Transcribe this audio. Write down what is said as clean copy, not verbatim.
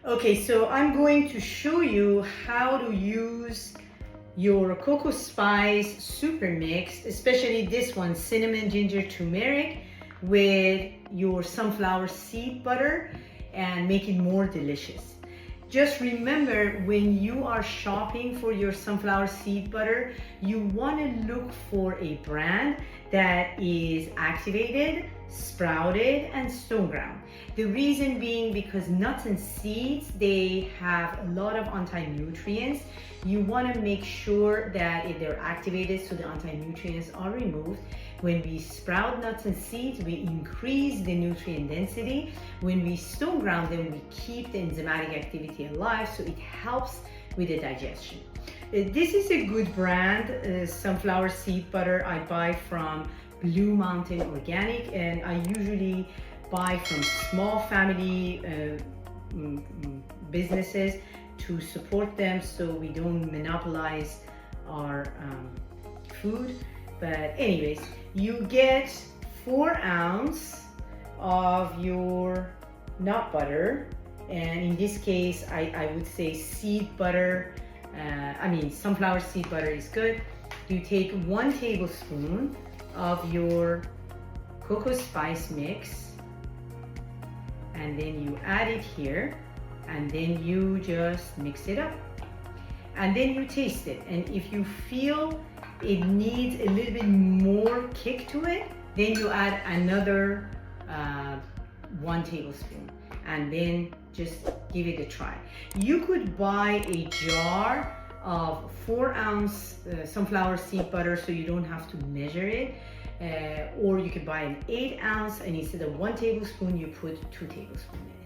Okay, so I'm going to show you how to use your CocoSpice SuperMix, especially this one, cinnamon, ginger, turmeric, with your sunflower seed butter and make it more delicious. Just remember, when you are shopping for your sunflower seed butter, you want to look for a brand that is activated, sprouted, and Stoneground. The reason being because nuts and seeds, they have a lot of anti-nutrients. You want to make sure that if they're activated so the anti-nutrients are removed. When we sprout nuts and seeds, we increase the nutrient density. When we stone ground them, we keep the enzymatic activity alive, so it helps with the digestion. This is a good brand, sunflower seed butter. I buy from Blue Mountain Organic, and I usually buy from small family businesses to support them so we don't monopolize our food. But anyways, you get 4 ounces of your nut butter, and in this case I would say seed butter, sunflower seed butter is good. You take 1 tablespoon of your CocoSpice mix, and then you add it here, and then you just mix it up, and then you taste it, and if you feel it needs a little bit more kick to it, then you add another 1 tablespoon, and then just give it a try. You could buy a jar of 4 ounce sunflower seed butter so you don't have to measure it, or you could buy an 8 ounce, and instead of 1 tablespoon you put 2 tablespoons in.